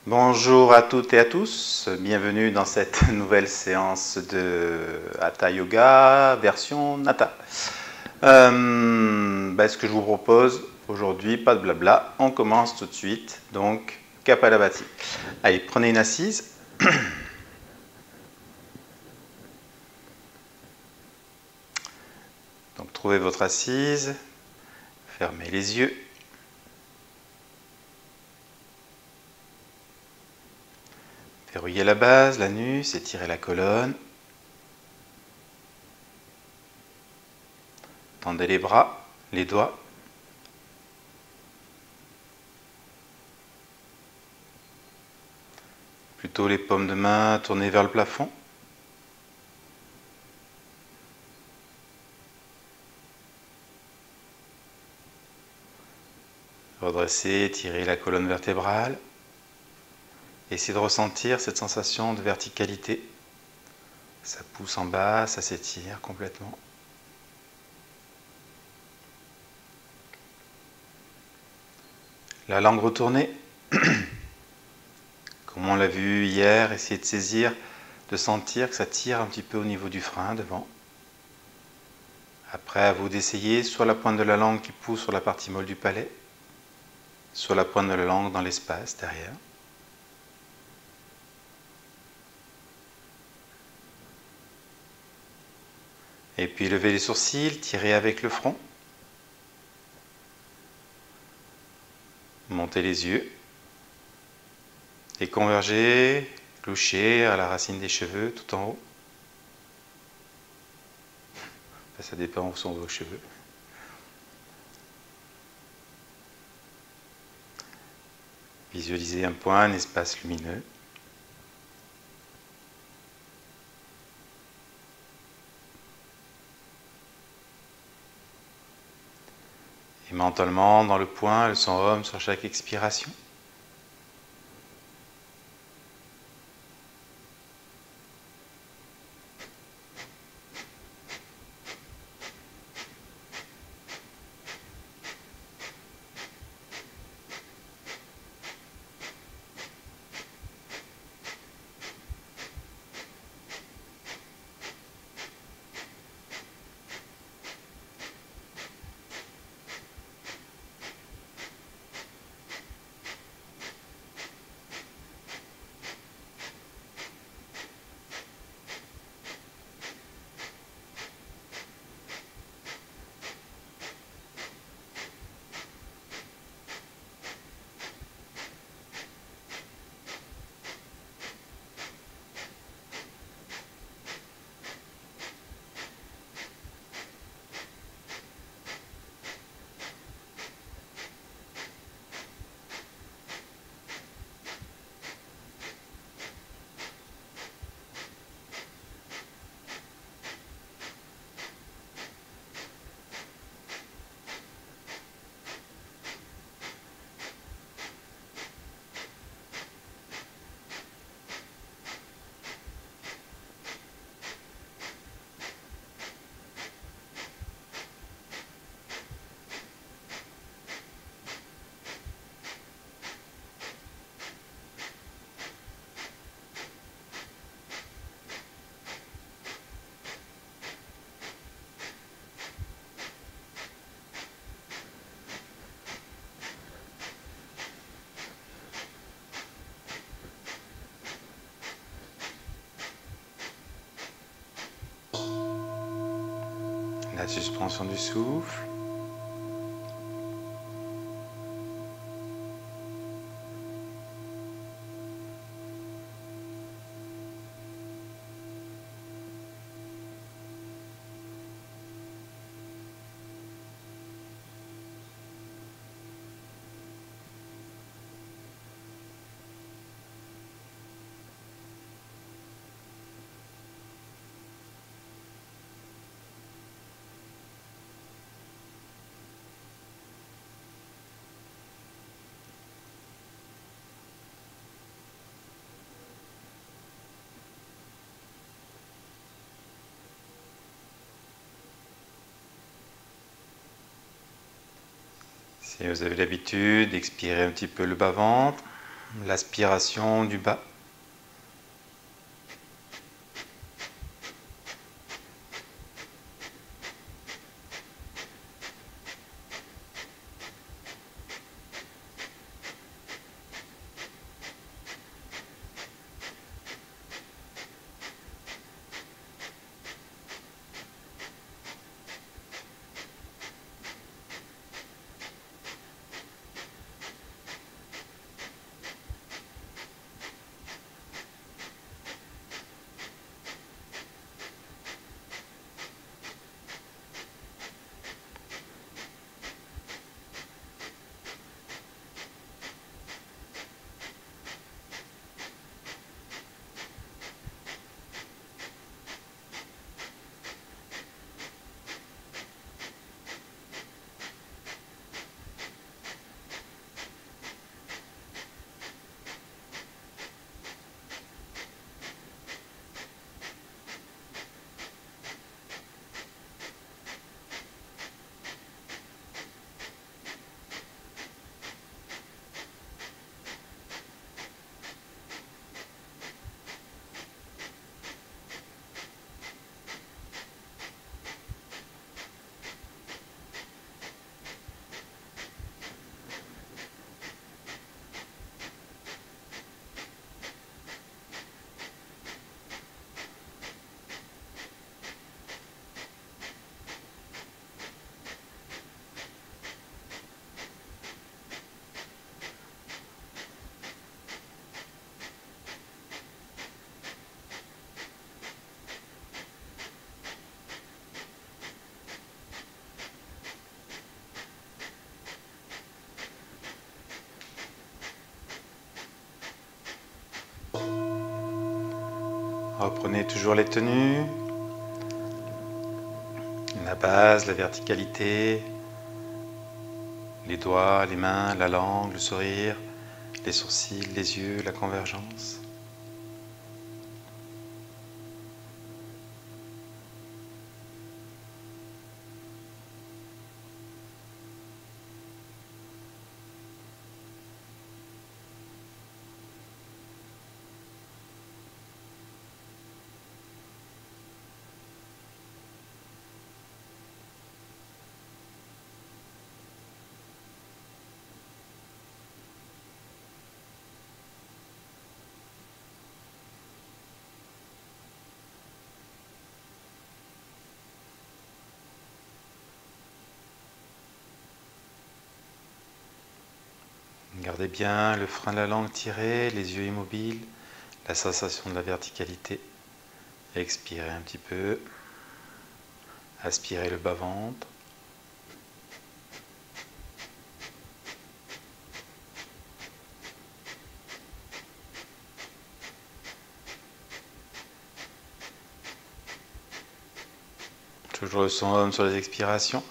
Bonjour à toutes et à tous, bienvenue dans cette nouvelle séance de Hatha Yoga version Nata. Ce que je vous propose aujourd'hui, pas de blabla, on commence tout de suite, donc Kapalabhati. Allez, prenez une assise. Donc trouvez votre assise, fermez les yeux. Verrouillez la base, l'anus, étirez la colonne. Tendez les bras, les doigts. Plutôt les paumes de main tournées vers le plafond. Redressez, étirez la colonne vertébrale. Essayez de ressentir cette sensation de verticalité. Ça pousse en bas, ça s'étire complètement. La langue retournée. Comme on l'a vu hier, essayez de saisir, de sentir que ça tire un petit peu au niveau du frein devant. Après, à vous d'essayer soit la pointe de la langue qui pousse sur la partie molle du palais, soit la pointe de la langue dans l'espace derrière. Et puis levez les sourcils, tirez avec le front. Montez les yeux. Et convergez, louchez à la racine des cheveux tout en haut. Enfin, ça dépend où sont vos cheveux. Visualisez un point, un espace lumineux. Et mentalement, dans le point, le son Om sur chaque expiration. La suspension du souffle. Si vous avez l'habitude d'expirer un petit peu le bas-ventre, l'aspiration du bas. Reprenez toujours les tenues, la base, la verticalité, les doigts, les mains, la langue, le sourire, les sourcils, les yeux, la convergence. Gardez bien le frein de la langue tiré, les yeux immobiles, la sensation de la verticalité. Expirez un petit peu. Aspirez le bas-ventre. Toujours le son sur les expirations.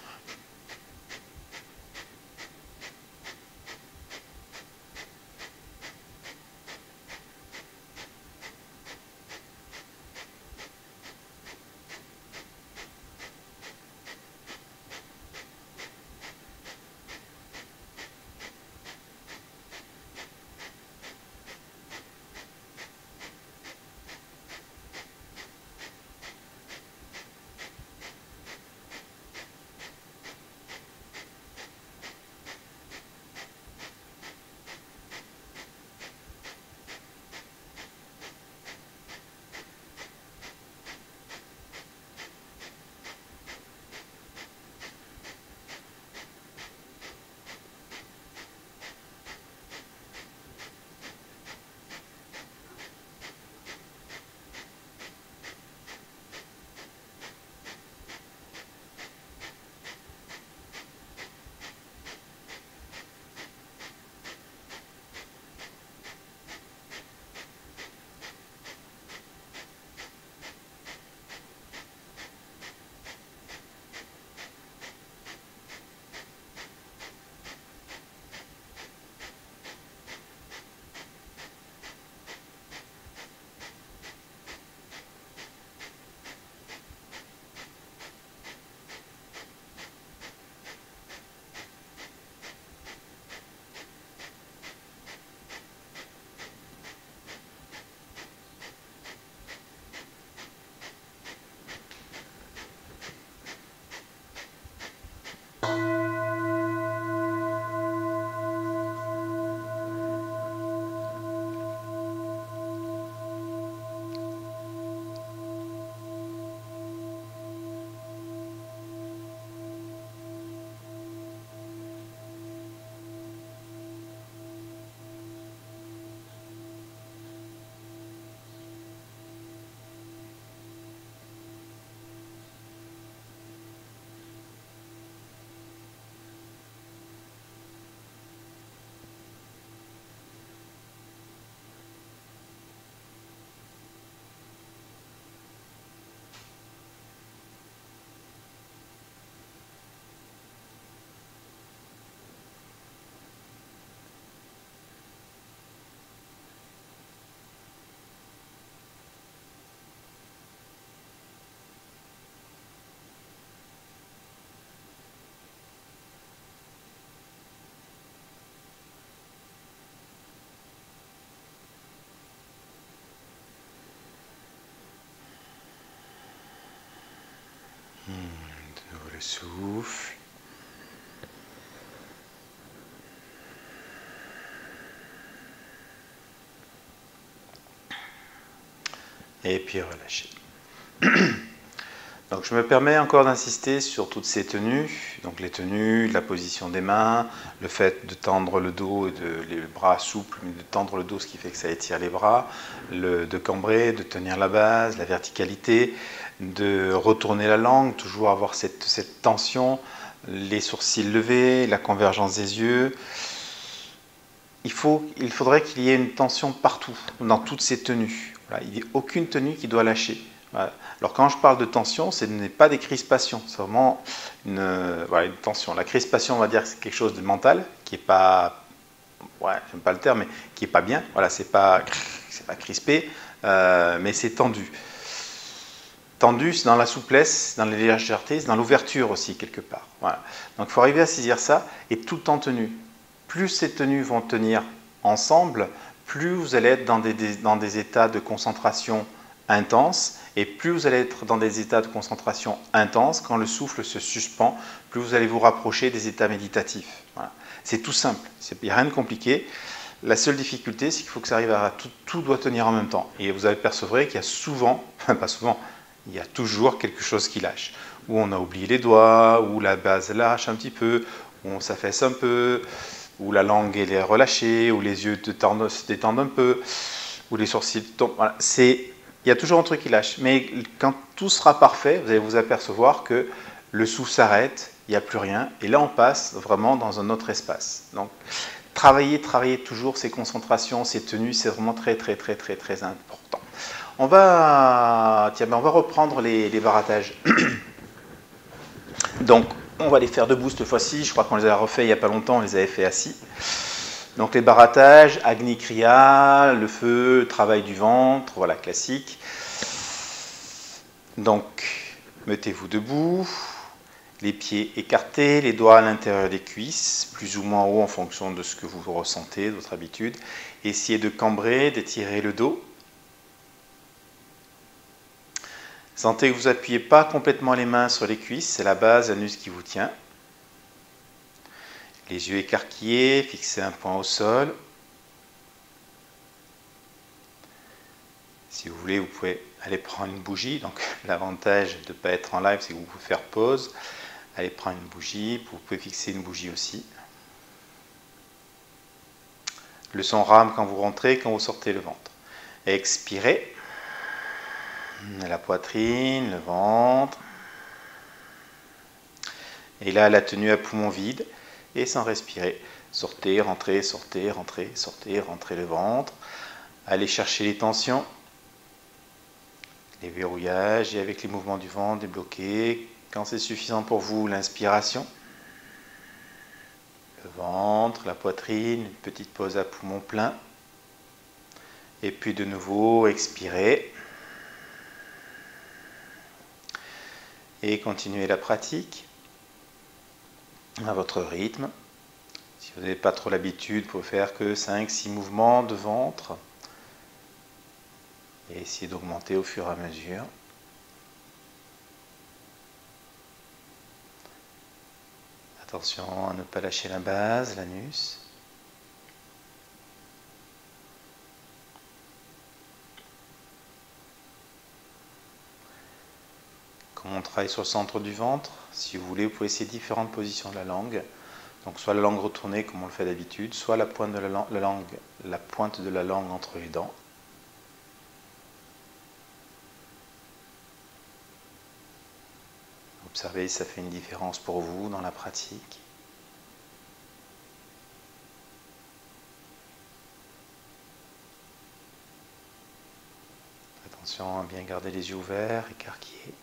souffle. Et puis relâchez. Donc je me permets encore d'insister sur toutes ces tenues, donc les tenues, la position des mains, le fait de tendre le dos, les bras souples, mais de tendre le dos, ce qui fait que ça étire les bras, de cambrer, de tenir la base, la verticalité, de retourner la langue, toujours avoir cette tension, les sourcils levés, la convergence des yeux. Il faudrait qu'il y ait une tension partout, dans toutes ces tenues. Voilà, il n'y a aucune tenue qui doit lâcher. Voilà. Alors quand je parle de tension, ce n'est pas des crispations, c'est vraiment une tension. La crispation, on va dire que c'est quelque chose de mental, qui n'est pas, j'aime pas le terme, mais qui n'est pas bien. Voilà, c'est pas crispé, mais c'est tendu. Tendu, c'est dans la souplesse, dans la légèreté, c'est dans l'ouverture aussi, quelque part. Voilà. Donc il faut arriver à saisir ça, et tout en tenue. Plus ces tenues vont tenir ensemble, plus vous allez être dans des états de concentration intense, et plus vous allez être dans des états de concentration intense, quand le souffle se suspend, plus vous allez vous rapprocher des états méditatifs. Voilà. C'est tout simple, il n'y a rien de compliqué. La seule difficulté, c'est qu'il faut que ça arrive à tout doit tenir en même temps. Et vous apercevrez qu'il y a souvent, pas souvent, il y a toujours quelque chose qui lâche. Ou on a oublié les doigts, ou la base lâche un petit peu, ou on s'affaisse un peu, ou la langue elle est relâchée, ou les yeux se détendent un peu, ou les sourcils tombent. Voilà. Il y a toujours un truc qui lâche. Mais quand tout sera parfait, vous allez vous apercevoir que le souffle s'arrête, il n'y a plus rien, et là on passe vraiment dans un autre espace. Donc travailler toujours ces concentrations, ces tenues, c'est vraiment très important. On va reprendre les barattages. Donc on va les faire debout cette fois-ci, je crois qu'on les a refait il n'y a pas longtemps, on les avait fait assis. Donc les barattages, Agni Kriya, le feu, le travail du ventre, voilà, classique. Donc, mettez-vous debout, les pieds écartés, les doigts à l'intérieur des cuisses, plus ou moins haut en fonction de ce que vous ressentez, de votre habitude. Essayez de cambrer, d'étirer le dos. Sentez que vous n'appuyez pas complètement les mains sur les cuisses, c'est la base, l'anus qui vous tient. Les yeux écarquillés, fixez un point au sol. Si vous voulez, vous pouvez aller prendre une bougie. Donc l'avantage de ne pas être en live, c'est que vous pouvez faire pause. Allez prendre une bougie, vous pouvez fixer une bougie aussi. Le son rame quand vous rentrez, quand vous sortez le ventre. Expirez. La poitrine, le ventre. Et là, la tenue à poumon vide. Et sans respirer. Sortez, rentrez, sortez, rentrez, sortez, rentrez le ventre. Allez chercher les tensions. Les verrouillages et avec les mouvements du ventre débloqués. Quand c'est suffisant pour vous, l'inspiration. Le ventre, la poitrine, une petite pause à poumon plein. Et puis de nouveau, expirez. Et continuez la pratique à votre rythme. Si vous n'avez pas trop l'habitude, vous pouvez faire que 5-6 mouvements de ventre. Et essayez d'augmenter au fur et à mesure. Attention à ne pas lâcher la base, l'anus. Comme on travaille sur le centre du ventre, si vous voulez, vous pouvez essayer différentes positions de la langue. Donc soit la langue retournée comme on le fait d'habitude, soit la pointe de la langue entre les dents. Observez si ça fait une différence pour vous dans la pratique. Attention à bien garder les yeux ouverts, écarquillés.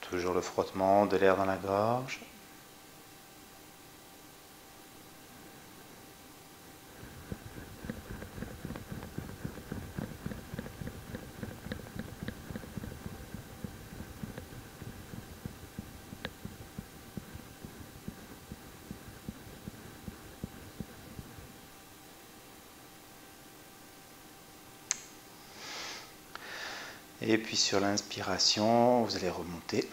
Toujours le frottement de l'air dans la gorge. Et puis sur l'inspiration, vous allez remonter.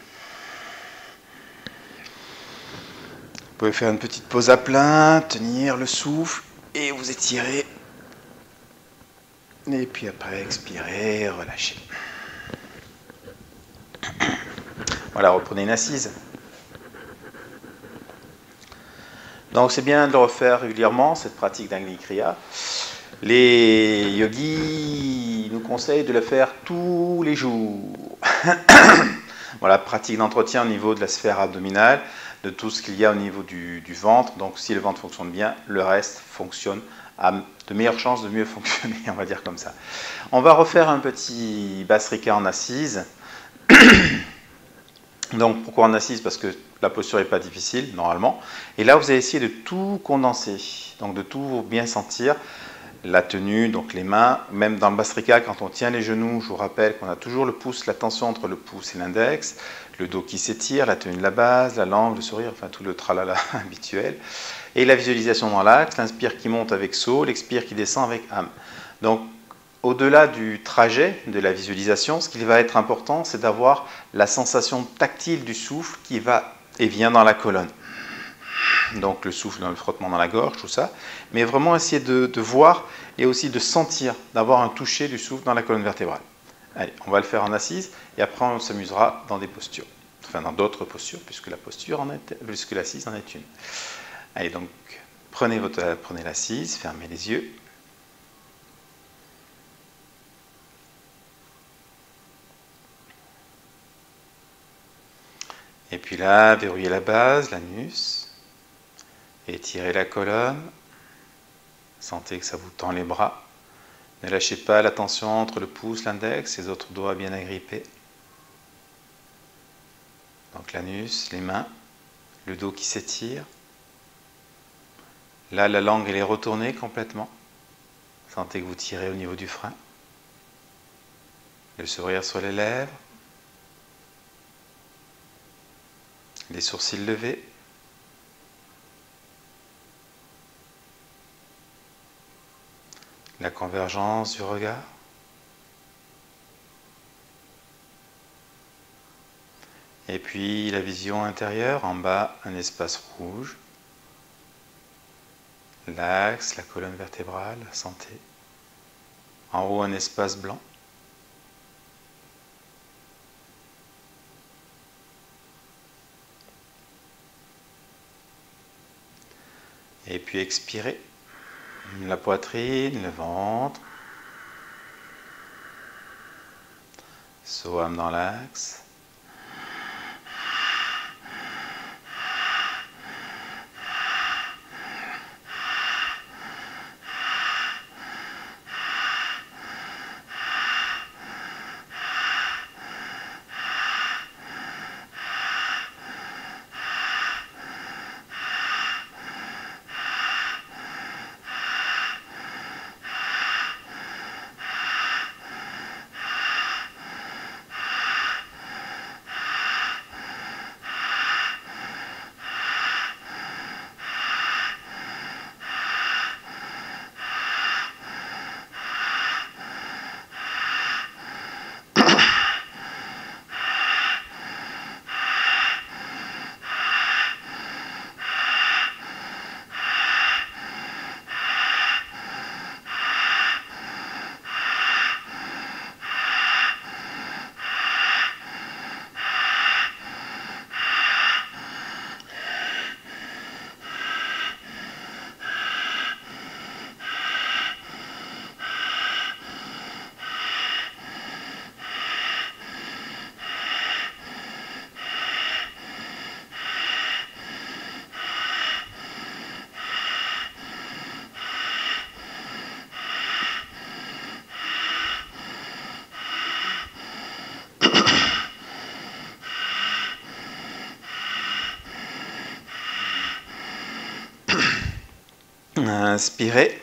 Vous pouvez faire une petite pause à plein, tenir le souffle et vous étirer. Et puis après, expirer, relâcher. Voilà, reprenez une assise. Donc c'est bien de le refaire régulièrement, cette pratique d'Angli Kriya. Les yogis nous conseillent de le faire tous les jours. Voilà, pratique d'entretien au niveau de la sphère abdominale, de tout ce qu'il y a au niveau du ventre. Donc si le ventre fonctionne bien, le reste fonctionne à de meilleures chances de mieux fonctionner, on va dire comme ça. On va refaire un petit Bhastrika en assise. Donc pourquoi en assise? Parce que la posture n'est pas difficile normalement. Et là vous allez essayer de tout condenser, donc de tout bien sentir. La tenue, donc les mains, même dans le Bhastrika, quand on tient les genoux, je vous rappelle qu'on a toujours le pouce, la tension entre le pouce et l'index, le dos qui s'étire, la tenue de la base, la langue, le sourire, enfin tout le tralala habituel. Et la visualisation dans l'axe, l'inspire qui monte avec So, l'expire qui descend avec Am. Donc, au-delà du trajet de la visualisation, ce qui va être important, c'est d'avoir la sensation tactile du souffle qui va et vient dans la colonne. Donc le souffle dans le frottement dans la gorge, tout ça, mais vraiment essayer de voir et aussi de sentir, d'avoir un toucher du souffle dans la colonne vertébrale. Allez, on va le faire en assise et après on s'amusera dans des postures, enfin dans d'autres postures, puisque l'assise en est une. Allez, donc prenez l'assise, fermez les yeux. Et puis là, verrouillez la base, l'anus. Étirez la colonne, sentez que ça vous tend les bras. Ne lâchez pas la tension entre le pouce, l'index, les autres doigts bien agrippés. Donc l'anus, les mains, le dos qui s'étire. Là, la langue elle est retournée complètement. Sentez que vous tirez au niveau du frein. Le sourire sur les lèvres. Les sourcils levés. La convergence du regard. Et puis la vision intérieure, en bas, un espace rouge. L'axe, la colonne vertébrale, santé. En haut, un espace blanc. Et puis expirez. La poitrine, le ventre. Soham dans l'axe. Inspirez.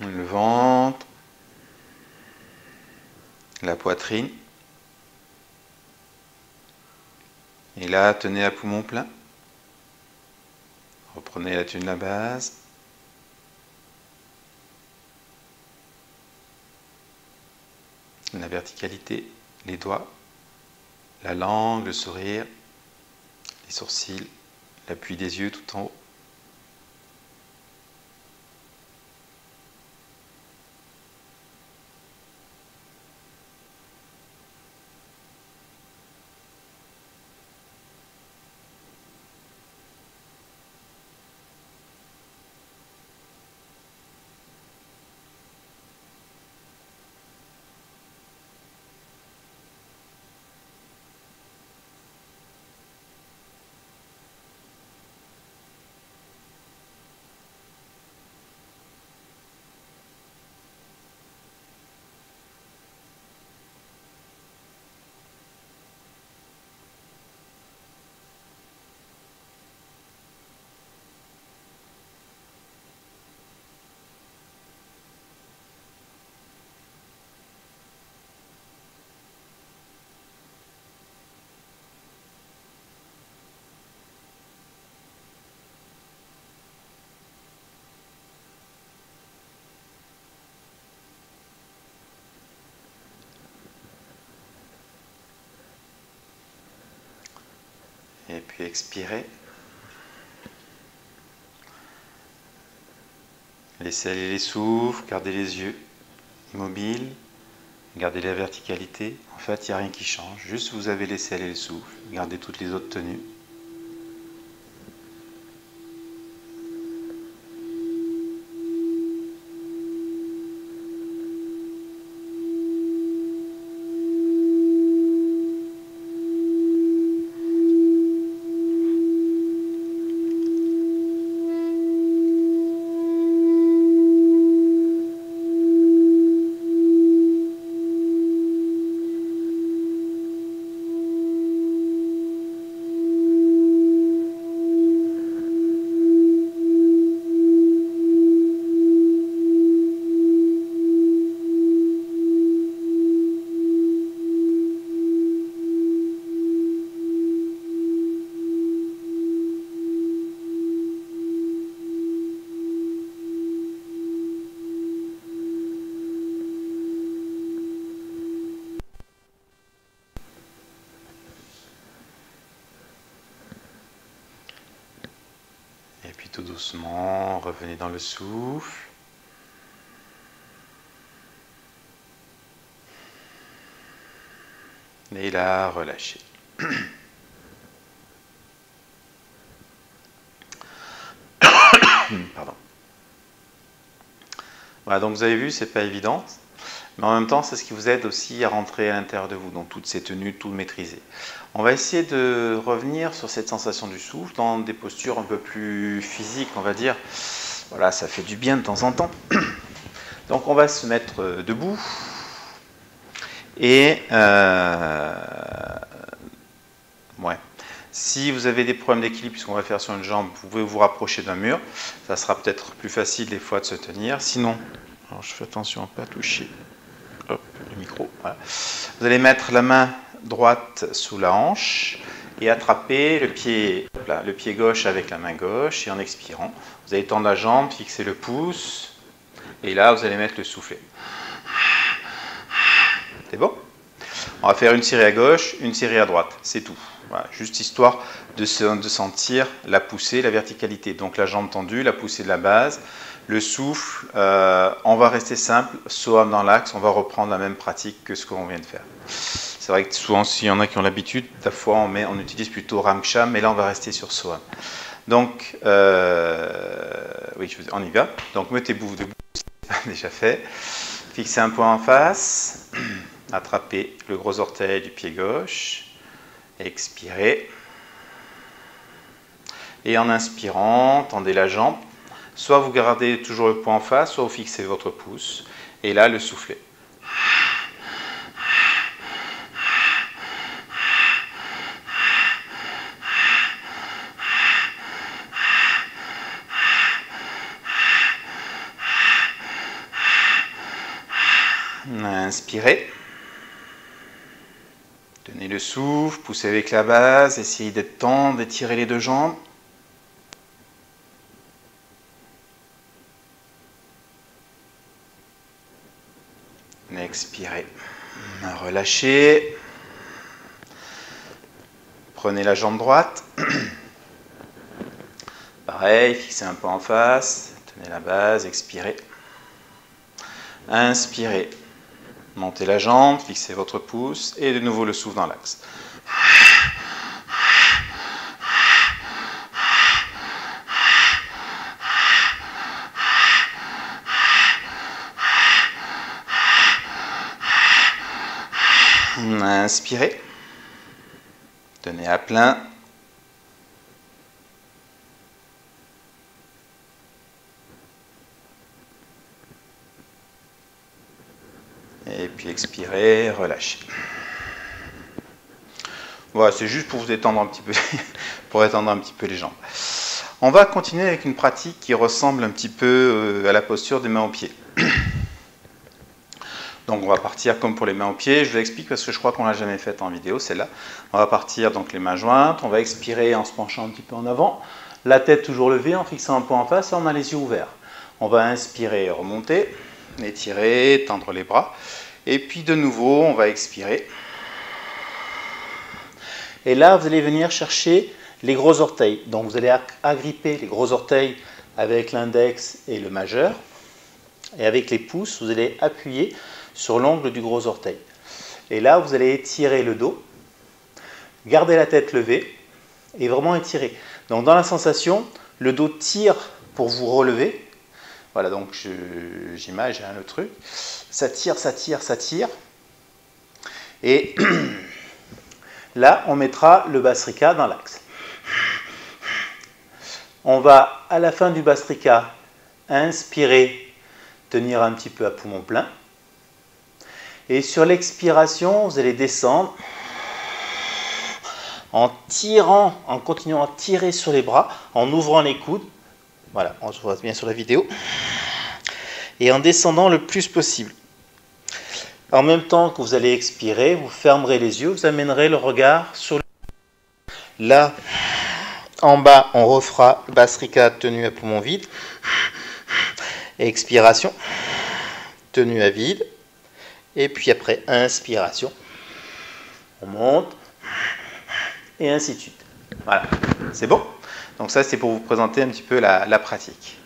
Le ventre, la poitrine. Et là, tenez à poumon plein. Reprenez la tenue de la base. la verticalité, les doigts, la langue, le sourire, les sourcils, l'appui des yeux tout en haut. Et puis expirez. Laissez aller les souffles, gardez les yeux immobiles, gardez la verticalité. En fait, il n'y a rien qui change, juste vous avez laissé aller le souffle, gardez toutes les autres tenues. Et puis tout doucement, revenez dans le souffle. Et là, relâchez. Pardon. Voilà, donc vous avez vu, c'est pas évident. Mais en même temps, c'est ce qui vous aide aussi à rentrer à l'intérieur de vous, donc toutes ces tenues, tout maîtriser. On va essayer de revenir sur cette sensation du souffle dans des postures un peu plus physiques, on va dire. Voilà, ça fait du bien de temps en temps. Donc on va se mettre debout. Et ouais. Si vous avez des problèmes d'équilibre, puisqu'on va faire sur une jambe, vous pouvez vous rapprocher d'un mur. Ça sera peut-être plus facile des fois de se tenir. Sinon, alors je fais attention à ne pas toucher. Hop, le micro. Voilà. Vous allez mettre la main droite sous la hanche et attraper le pied gauche avec la main gauche. Et en expirant, vous allez tendre la jambe, fixer le pouce. Et là, vous allez mettre le soufflet. C'est bon? On va faire une série à gauche, une série à droite. C'est tout. Voilà, juste histoire de sentir la poussée, la verticalité. Donc la jambe tendue, la poussée de la base. Le souffle, on va rester simple, Soham dans l'axe, on va reprendre la même pratique que ce qu'on vient de faire. C'est vrai que souvent, s'il y en a qui ont l'habitude, parfois on utilise plutôt Ramksham, mais là on va rester sur Soham. Donc, oui, on y va. Donc mettez-vous debout, c'est déjà fait. Fixez un point en face, attrapez le gros orteil du pied gauche, expirez. Et en inspirant, tendez la jambe. Soit vous gardez toujours le point en face, soit vous fixez votre pouce. Et là, le soufflet. Inspirez. Tenez le souffle, poussez avec la base, essayez d'être tendre, d'étirer les deux jambes. Expirez. Relâchez. Prenez la jambe droite. Pareil, fixez un peu en face. Tenez la base, expirez. Inspirez. Montez la jambe, fixez votre pouce et de nouveau le souffle dans l'axe. Inspirez. Tenez à plein. Et puis expirez, relâchez. Voilà, c'est juste pour vous détendre un petit peu, pour étendre un petit peu les jambes. On va continuer avec une pratique qui ressemble un petit peu à la posture des mains aux pieds. Donc on va partir comme pour les mains aux pieds, je vous explique parce que je crois qu'on ne l'a jamais faite en vidéo, celle-là. On va partir donc les mains jointes, on va expirer en se penchant un petit peu en avant, la tête toujours levée en fixant un peu en face, et on a les yeux ouverts. On va inspirer, remonter, étirer, tendre les bras, et puis de nouveau on va expirer. Et là vous allez venir chercher les gros orteils, donc vous allez agripper les gros orteils avec l'index et le majeur, et avec les pouces vous allez appuyer sur l'ongle du gros orteil. Et là, vous allez étirer le dos, garder la tête levée et vraiment étirer. Donc dans la sensation, le dos tire pour vous relever. Voilà, donc j'imagine le truc. Ça tire, ça tire, ça tire. Et là, on mettra le Bhastrika dans l'axe. On va, à la fin du Bhastrika, inspirer, tenir un petit peu à poumon plein. Et sur l'expiration, vous allez descendre en tirant, en continuant à tirer sur les bras, en ouvrant les coudes. Voilà, on se voit bien sur la vidéo. Et en descendant le plus possible. En même temps que vous allez expirer, vous fermerez les yeux, vous amènerez le regard sur le... Là, en bas, on refera Bhastrika tenue à poumon vide. Expiration, tenue à vide. Et puis après, inspiration, on monte, et ainsi de suite. Voilà, c'est bon? Donc ça, c'est pour vous présenter un petit peu la pratique.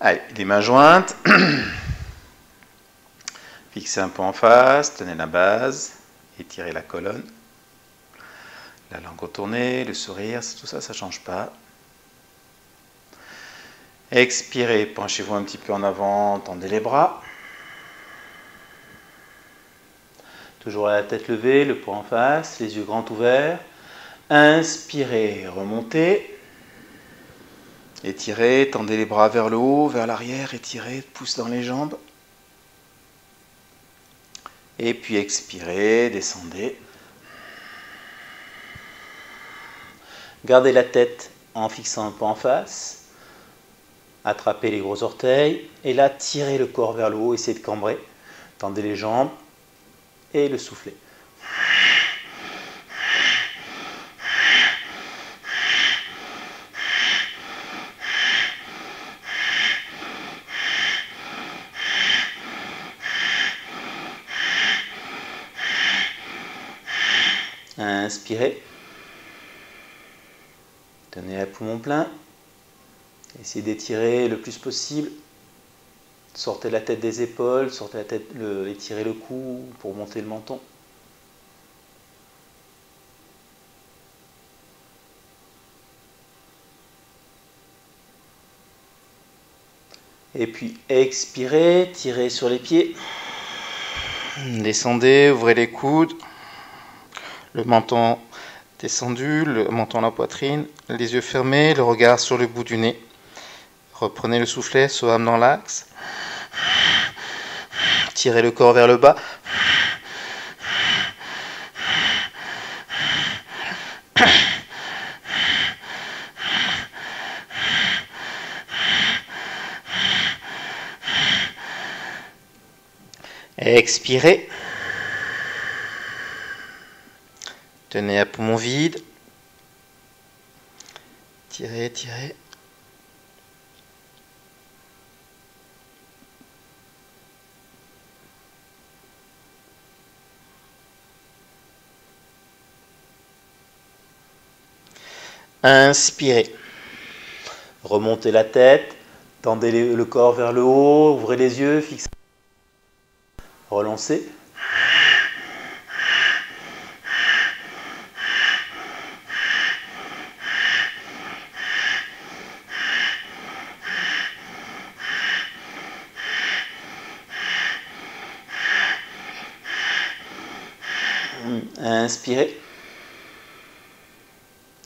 Allez, les mains jointes. Fixez un peu en face, tenez la base, étirez la colonne. La langue retournée, le sourire, tout ça, ça ne change pas. Expirez, penchez-vous un petit peu en avant, tendez les bras. Toujours la tête levée, le poing en face, les yeux grands ouverts. Inspirez, remontez. Étirez, tendez les bras vers le haut, vers l'arrière, étirez, pouce dans les jambes. Et puis expirez, descendez. Gardez la tête en fixant un peu en face. Attrapez les gros orteils. Et là, tirez le corps vers le haut, essayez de cambrer. Tendez les jambes. Et le souffler. Inspirez. Tenez à poumon plein. Essayez d'étirer le plus possible. Sortez la tête des épaules, sortez la tête, étirez le cou pour monter le menton. Et puis expirez, tirez sur les pieds. Descendez, ouvrez les coudes. Le menton descendu, le menton à la poitrine. Les yeux fermés, le regard sur le bout du nez. Reprenez le soufflet, Soham dans l'axe. Tirez le corps vers le bas. Expirez. Tenez à poumon vide. Tirez, tirez. Inspirez. Remontez la tête, tendez le corps vers le haut, ouvrez les yeux, fixez. Relancez. Inspirez.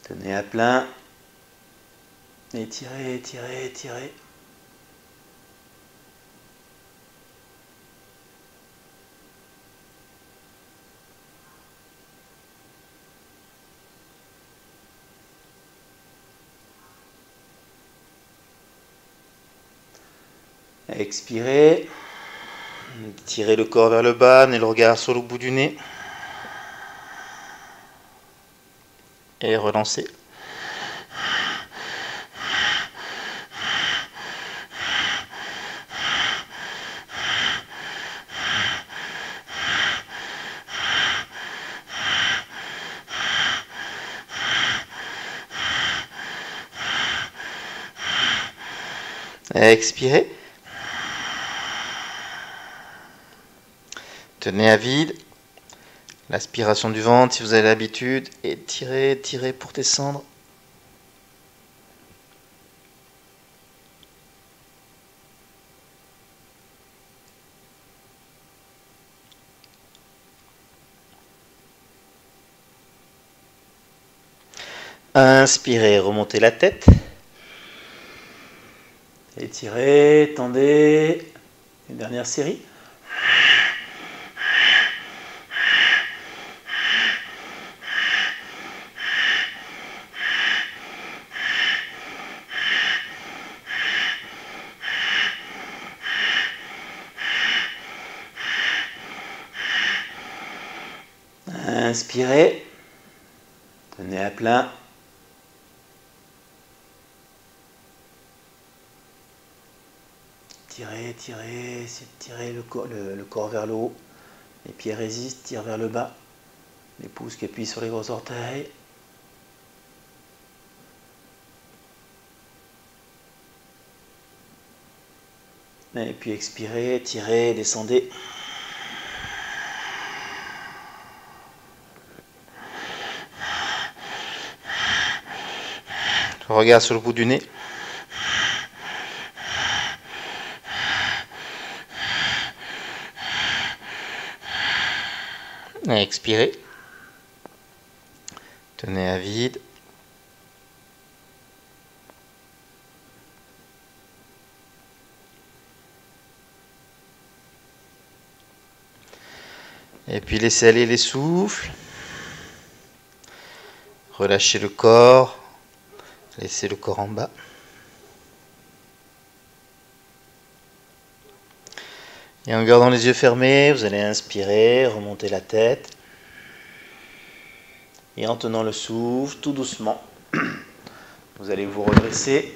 Tenez à plein. Étirez, étirez, étirez. Expirez. Tirez le corps vers le bas, amenez le regard sur le bout du nez. Et relancez. Expirez. Tenez à vide. L'aspiration du ventre, si vous avez l'habitude. Étirez, étirez pour descendre. Inspirez, remontez la tête. Étirez, tendez. Une dernière série. Inspirez. Tenez à plein. Tirez, tirez, essayez de tirer le corps vers le haut. Les pieds résistent, tirent vers le bas. Les pouces qui appuient sur les gros orteils. Et puis expirez, tirez, descendez. Je regarde sur le bout du nez. Et expirez. Tenez à vide. Et puis laissez aller les souffles. Relâchez le corps. Laissez le corps en bas. Et en gardant les yeux fermés, vous allez inspirer, remonter la tête. Et en tenant le souffle, tout doucement, vous allez vous redresser.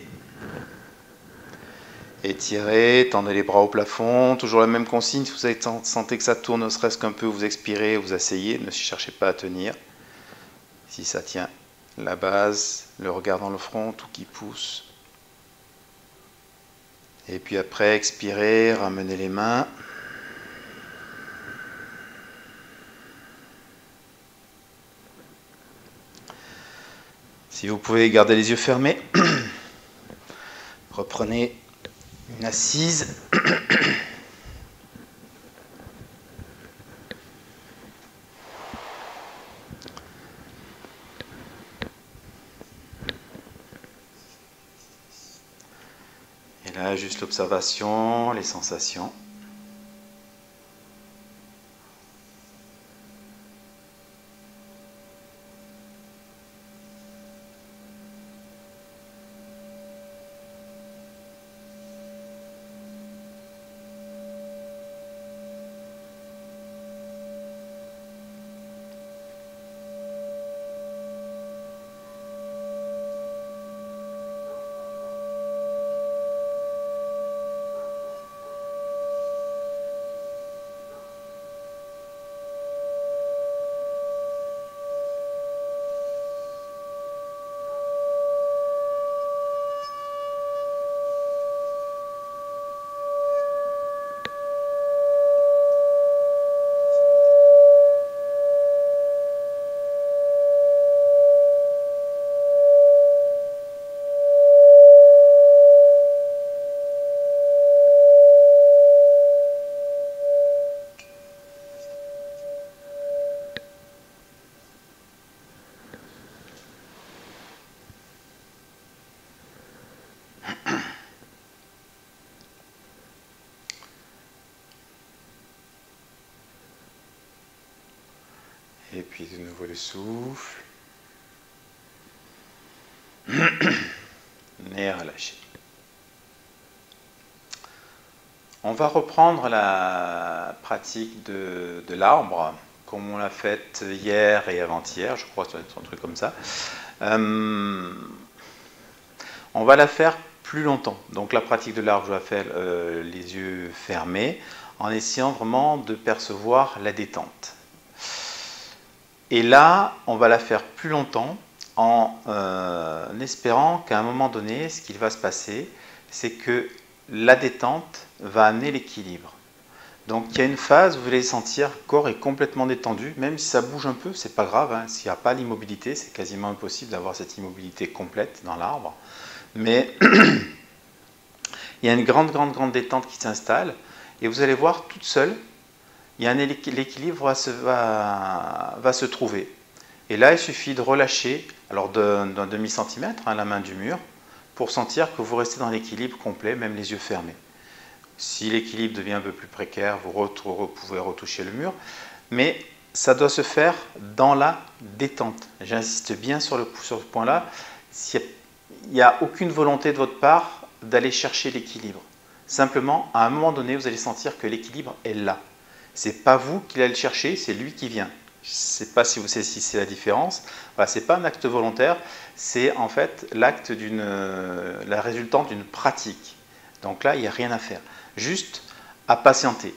Étirez, tendez les bras au plafond. Toujours la même consigne, si vous sentez que ça tourne, ne serait-ce qu'un peu, vous expirez, vous asseyez. Ne cherchez pas à tenir. Si ça tient, la base, le regard dans le front, tout qui pousse. Et puis après, expirez, ramenez les mains. Si vous pouvez garder les yeux fermés, reprenez une assise. Et là, juste l'observation, les sensations. Et puis de nouveau le souffle. Et relâchez. On va reprendre la pratique de l'arbre, comme on l'a faite hier et avant-hier, je crois que ça va être un truc comme ça. On va la faire plus longtemps. Donc la pratique de l'arbre, je vais faire les yeux fermés, en essayant vraiment de percevoir la détente. Et là, on va la faire plus longtemps en espérant qu'à un moment donné, ce qui va se passer, c'est que la détente va amener l'équilibre. Donc il y a une phase où vous allez sentir que le corps est complètement détendu, même si ça bouge un peu, c'est pas grave, hein. S'il n'y a pas l'immobilité, c'est quasiment impossible d'avoir cette immobilité complète dans l'arbre. Mais il y a une grande détente qui s'installe, et vous allez voir toute seule, l'équilibre va se trouver. Et là, il suffit de relâcher, alors d'un demi-centimètre, la main du mur, pour sentir que vous restez dans l'équilibre complet, même les yeux fermés. Si l'équilibre devient un peu plus précaire, vous pouvez retoucher le mur, mais ça doit se faire dans la détente. J'insiste bien sur ce point-là. Il n'y a aucune volonté de votre part d'aller chercher l'équilibre. Simplement, à un moment donné, vous allez sentir que l'équilibre est là. Ce n'est pas vous qui allez le chercher, c'est lui qui vient. Je ne sais pas si vous savez si c'est la différence. Voilà, ce n'est pas un acte volontaire, c'est en fait l'acte la résultante d'une pratique. Donc là, il n'y a rien à faire. Juste à patienter.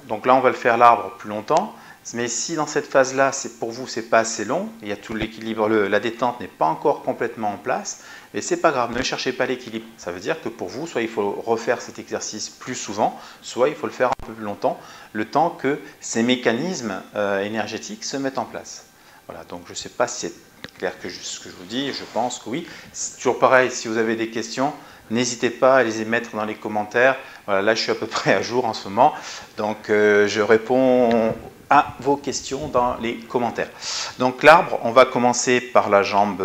Donc là, on va le faire l'arbre plus longtemps, mais si dans cette phase-là, pour vous, c'est pas assez long, il y a tout l'équilibre, la détente n'est pas encore complètement en place, et c'est pas grave, ne cherchez pas l'équilibre. Ça veut dire que pour vous, soit il faut refaire cet exercice plus souvent, soit il faut le faire un peu plus longtemps, le temps que ces mécanismes énergétiques se mettent en place. Voilà, donc je ne sais pas si c'est clair ce que je vous dis, je pense que oui. C'est toujours pareil, si vous avez des questions, n'hésitez pas à les émettre dans les commentaires. Voilà, là, je suis à peu près à jour en ce moment, donc je réponds à vos questions dans les commentaires. Donc l'arbre, on va commencer par la jambe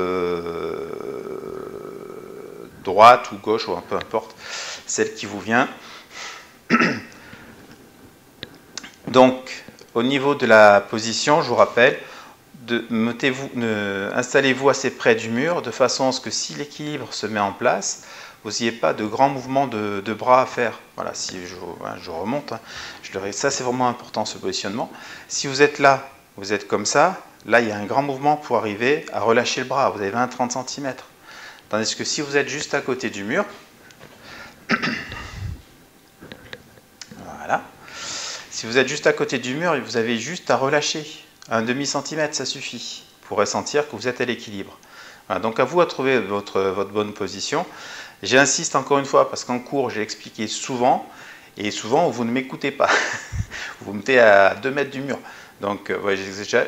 droite ou gauche, ou peu importe, celle qui vous vient. Donc, au niveau de la position, je vous rappelle, installez-vous assez près du mur, de façon à ce que si l'équilibre se met en place, vous n'ayez pas de grands mouvements de bras à faire. Voilà, si je remonte, ça c'est vraiment important ce positionnement. Si vous êtes là, vous êtes comme ça, là il y a un grand mouvement pour arriver à relâcher le bras, vous avez 20-30 cm. Tandis que si vous êtes juste à côté du mur, voilà, si vous êtes juste à côté du mur, vous avez juste à relâcher. Un demi-centimètre, ça suffit pour ressentir que vous êtes à l'équilibre. Voilà, donc à vous à trouver votre bonne position. J'insiste encore une fois parce qu'en cours, j'ai expliqué souvent, et souvent vous ne m'écoutez pas. Vous me mettez à 2 mètres du mur. Donc ouais,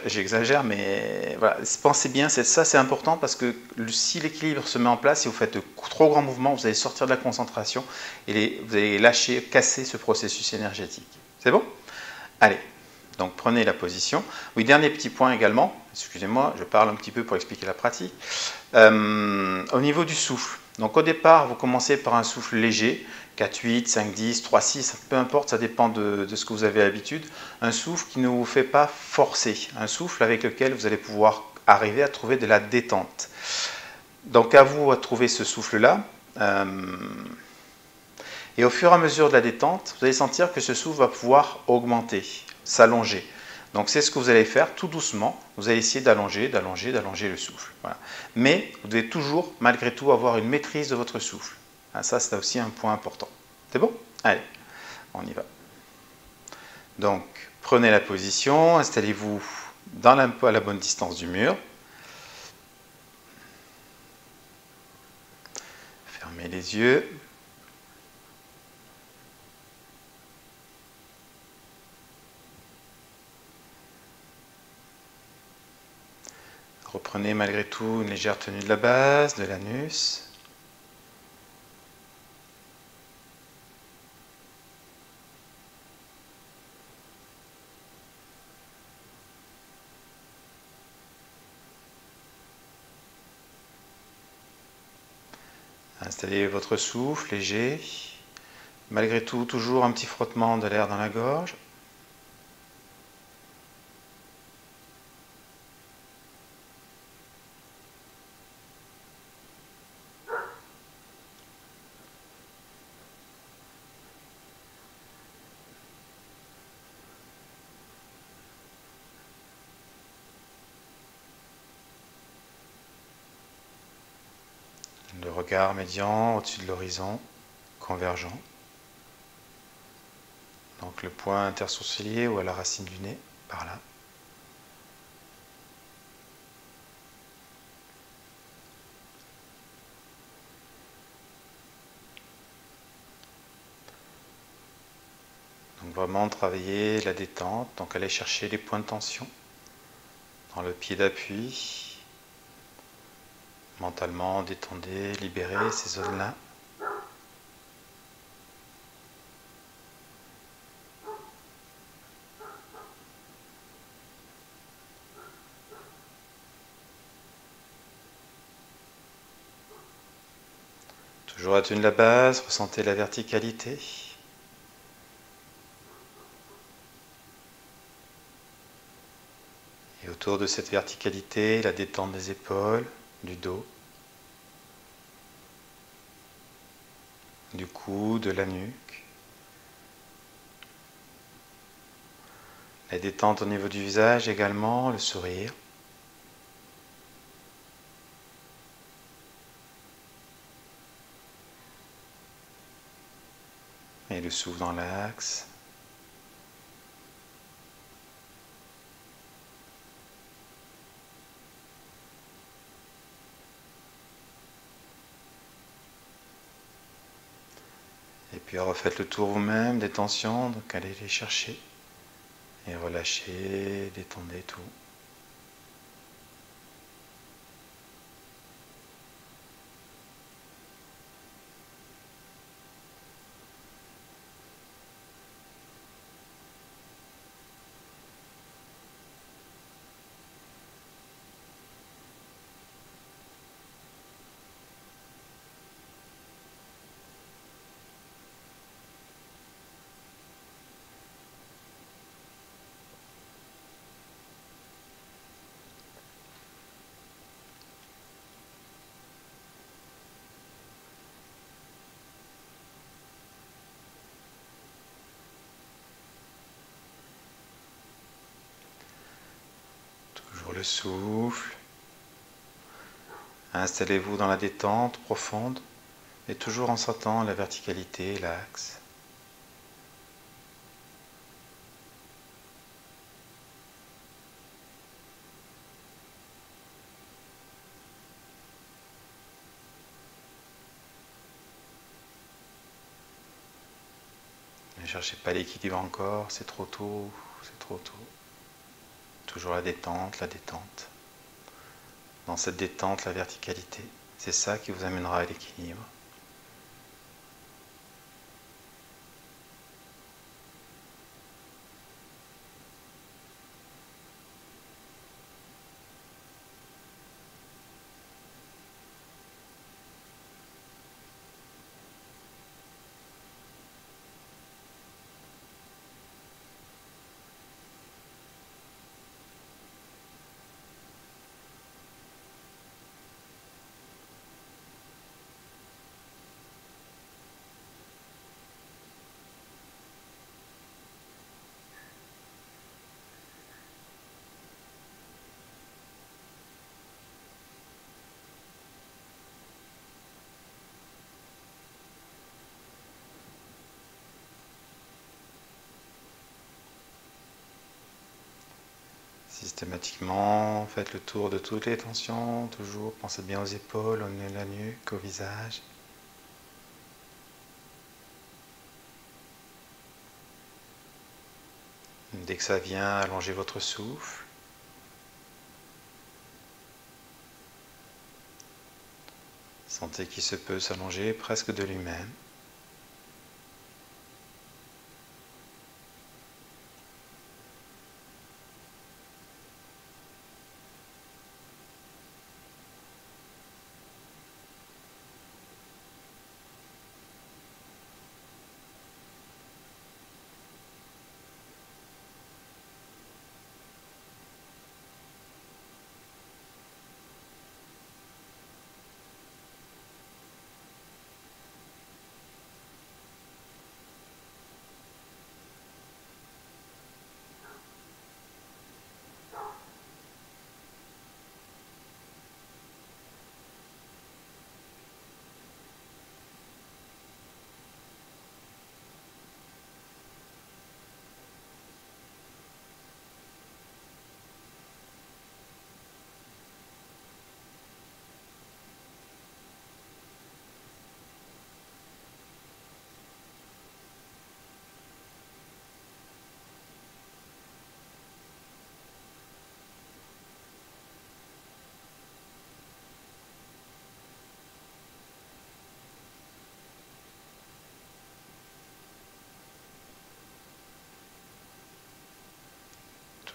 j'exagère, mais voilà, pensez bien, ça c'est important parce que si l'équilibre se met en place, si vous faites de trop grands mouvements, vous allez sortir de la concentration et vous allez lâcher, casser ce processus énergétique. C'est bon? Allez. Donc prenez la position. Oui, dernier petit point également, excusez-moi, je parle un petit peu pour expliquer la pratique. Au niveau du souffle, donc au départ, vous commencez par un souffle léger, 4-8, 5-10, 3-6, peu importe, ça dépend de ce que vous avez l'habitude. Un souffle qui ne vous fait pas forcer, un souffle avec lequel vous allez pouvoir arriver à trouver de la détente. Donc à vous à trouver ce souffle-là. Et au fur et à mesure de la détente, vous allez sentir que ce souffle va pouvoir augmenter, s'allonger. Donc c'est ce que vous allez faire tout doucement. Vous allez essayer d'allonger le souffle. Voilà. Mais vous devez toujours, malgré tout, avoir une maîtrise de votre souffle. Ça, c'est aussi un point important. C'est bon? Allez, on y va. Donc, prenez la position, installez-vous à la bonne distance du mur. Fermez les yeux. Reprenez malgré tout une légère tenue de la base, de l'anus. Installez votre souffle léger. Malgré tout, toujours un petit frottement de l'air dans la gorge. regard médian au-dessus de l'horizon, convergent. Donc le point intersourcilier ou à la racine du nez, par là. Donc vraiment travailler la détente, donc aller chercher les points de tension dans le pied d'appui. Mentalement détendez, libérez ces zones-là. Toujours à tenir la base, ressentez la verticalité. Et autour de cette verticalité, la détente des épaules, du dos, du cou, de la nuque. La détente au niveau du visage également, le sourire. Et le souffle dans l'axe. Et puis refaites le tour vous-même des tensions, donc allez les chercher. Et relâchez, détendez tout. Toujours le souffle. Installez-vous dans la détente profonde et toujours en sentant la verticalité, l'axe. Ne cherchez pas l'équilibre encore, c'est trop tôt, c'est trop tôt. Toujours la détente, la détente. Dans cette détente, la verticalité, c'est ça qui vous amènera à l'équilibre. Systématiquement, faites le tour de toutes les tensions, toujours pensez bien aux épaules, au nez, la nuque, au visage. Dès que ça vient, allongez votre souffle. Sentez qu'il se peut s'allonger presque de lui-même.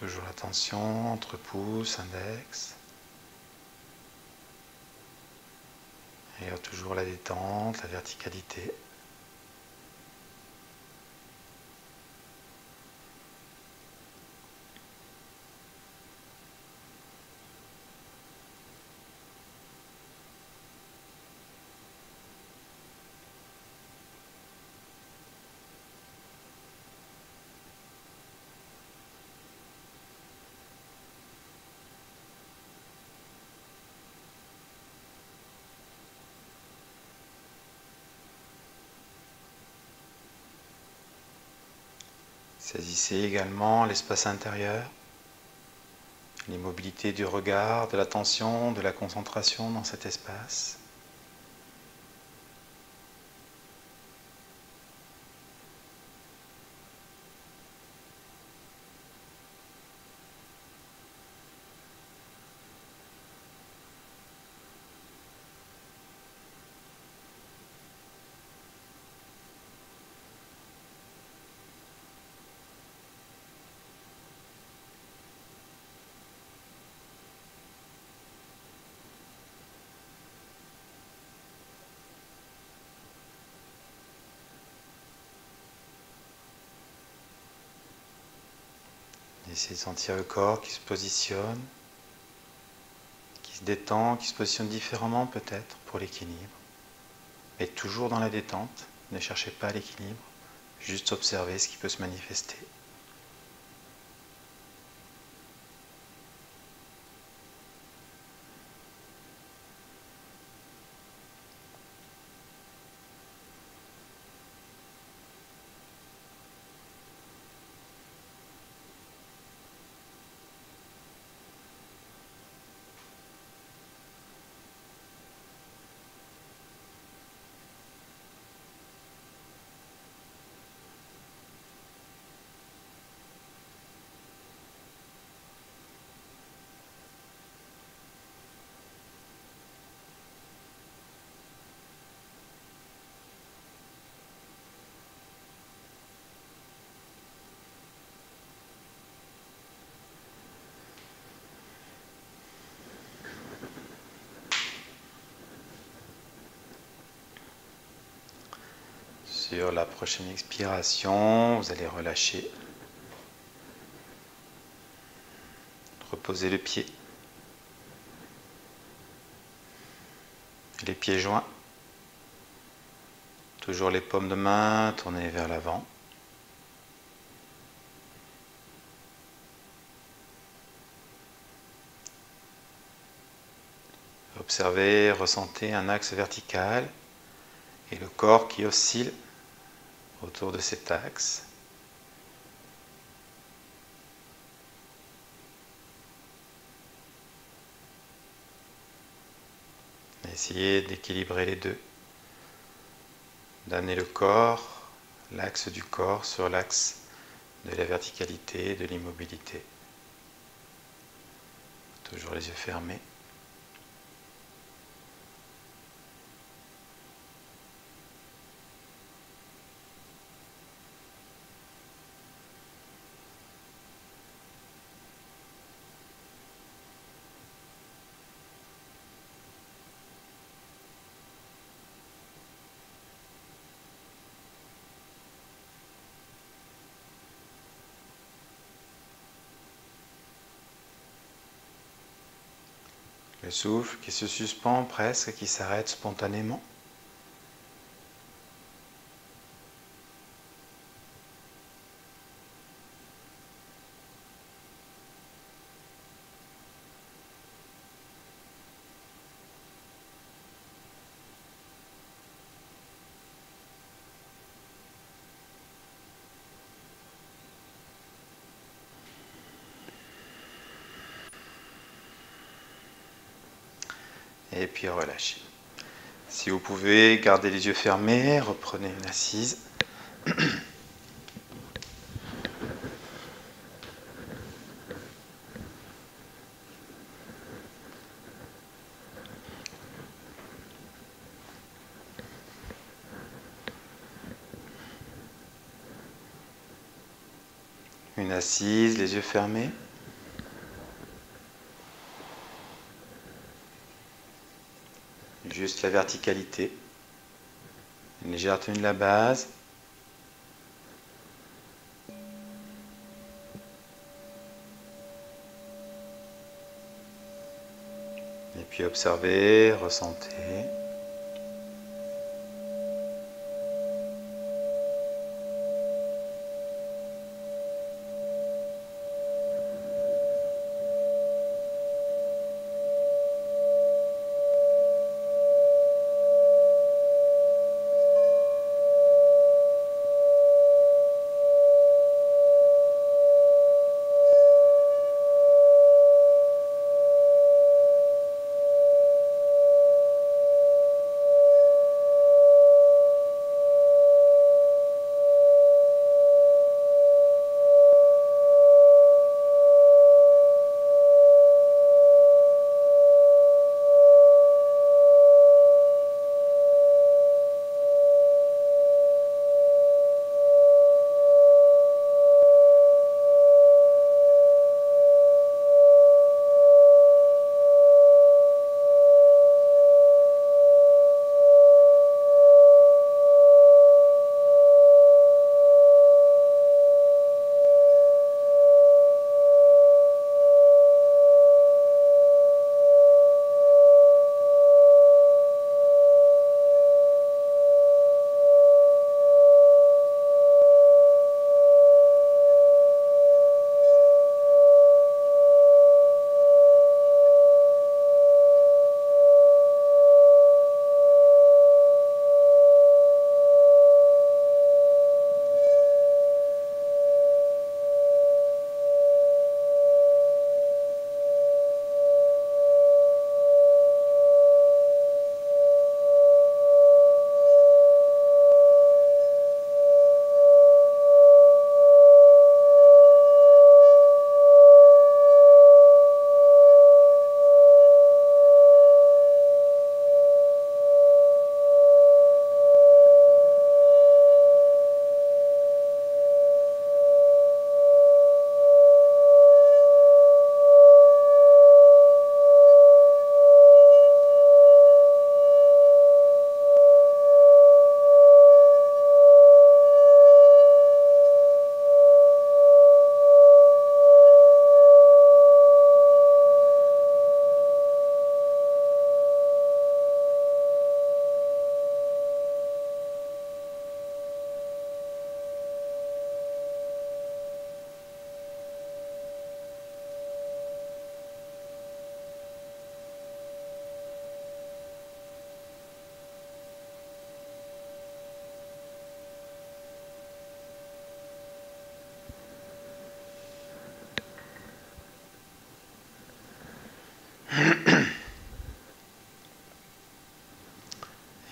Toujours la tension entre pouce, index. Et toujours la détente, la verticalité. Saisissez également l'espace intérieur, l'immobilité du regard, de l'attention, de la concentration dans cet espace. Essayez de sentir le corps qui se positionne, qui se détend, qui se positionne différemment peut-être pour l'équilibre. Mais toujours dans la détente, ne cherchez pas l'équilibre, juste observez ce qui peut se manifester. Sur la prochaine expiration, vous allez relâcher. Reposez le pied. Les pieds joints. Toujours les paumes de main tournées vers l'avant. Observez, ressentez un axe vertical et le corps qui oscille autour de cet axe. Essayez d'équilibrer les deux, d'amener le corps, l'axe du corps sur l'axe de la verticalité, de l'immobilité. Toujours les yeux fermés. Le souffle qui se suspend presque, qui s'arrête spontanément. Et puis relâchez. Si vous pouvez, gardez les yeux fermés, reprenez une assise. Une assise, les yeux fermés. juste la verticalité, une légère tenue de la base. Et puis observez, ressentez.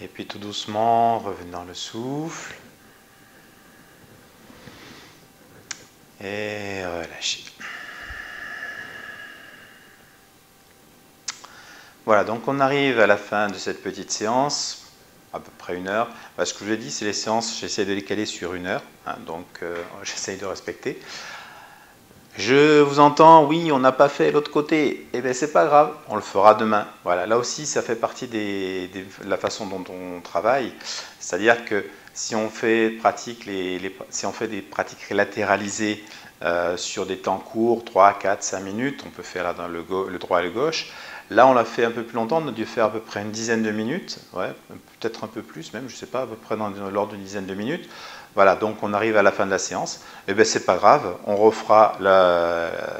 Et puis tout doucement, revenez dans le souffle. Et relâchez. Voilà, donc on arrive à la fin de cette petite séance, à peu près 1 heure. Ce que je vous ai dit, c'est les séances, j'essaie de les caler sur 1 heure, hein, donc j'essaie de respecter. Je vous entends, oui, on n'a pas fait l'autre côté. Eh bien, c'est pas grave, on le fera demain. Voilà, là aussi, ça fait partie de la façon dont on travaille. C'est-à-dire que si on fait, si on fait des pratiques latéralisées sur des temps courts, 3, 4, 5 minutes, on peut faire dans le droit et le gauche. Là, on l'a fait un peu plus longtemps, on a dû faire à peu près une dizaine de minutes, ouais, peut-être un peu plus même, je ne sais pas, à peu près dans l'ordre d'une dizaine de minutes. Voilà, donc on arrive à la fin de la séance. Eh bien, c'est pas grave, on refera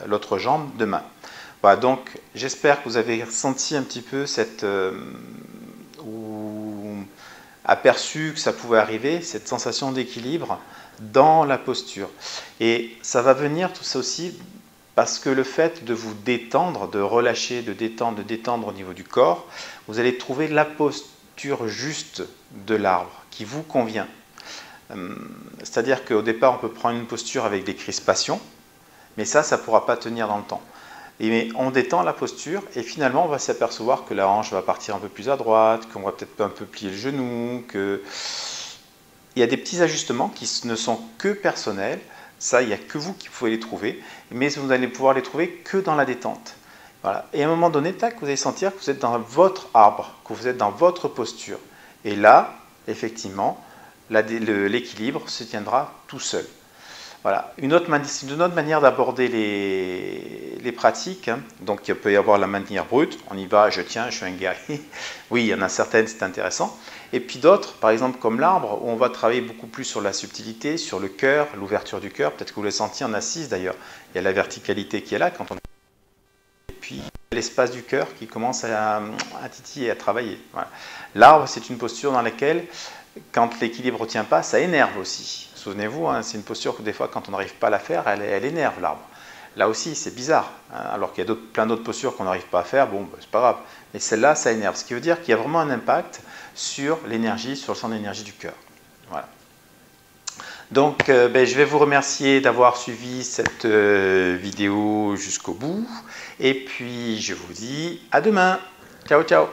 l'autre jambe demain. Voilà, donc j'espère que vous avez ressenti un petit peu ou aperçu que ça pouvait arriver, cette sensation d'équilibre dans la posture. Et ça va venir tout ça aussi parce que le fait de vous détendre, de relâcher, de détendre au niveau du corps, vous allez trouver la posture juste de l'arbre qui vous convient. C'est-à-dire qu'au départ, on peut prendre une posture avec des crispations, mais ça ne pourra pas tenir dans le temps. Mais on détend la posture et finalement, on va s'apercevoir que la hanche va partir un peu plus à droite, qu'on va peut-être un peu plier le genou, qu'il y a des petits ajustements qui ne sont que personnels. Ça, il n'y a que vous qui pouvez les trouver, mais vous n'allez pouvoir les trouver que dans la détente. Voilà. Et à un moment donné, tac, vous allez sentir que vous êtes dans votre arbre, que vous êtes dans votre posture. Et là, effectivement, l'équilibre se tiendra tout seul. Voilà. Une autre manière d'aborder les pratiques. Hein. Donc, il peut y avoir la manière brute. On y va, je tiens, je suis un guerrier. Oui, il y en a certaines, c'est intéressant. Et puis d'autres, par exemple comme l'arbre, où on va travailler beaucoup plus sur la subtilité, sur le cœur, l'ouverture du cœur. Peut-être que vous le sentiez en assise d'ailleurs. Il y a la verticalité qui est là quand on... Et puis l'espace du cœur qui commence à titiller, à travailler. Voilà. L'arbre, c'est une posture dans laquelle, quand l'équilibre ne tient pas, ça énerve aussi. Souvenez-vous, hein, c'est une posture que des fois, quand on n'arrive pas à la faire, elle énerve l'arbre. Là aussi, c'est bizarre, hein, alors qu'il y a plein d'autres postures qu'on n'arrive pas à faire, bon, c'est pas grave. Mais celle-là, ça énerve. Ce qui veut dire qu'il y a vraiment un impact sur l'énergie, sur le centre d'énergie du cœur. Voilà. Donc, je vais vous remercier d'avoir suivi cette vidéo jusqu'au bout. Et puis, je vous dis à demain. Ciao, ciao.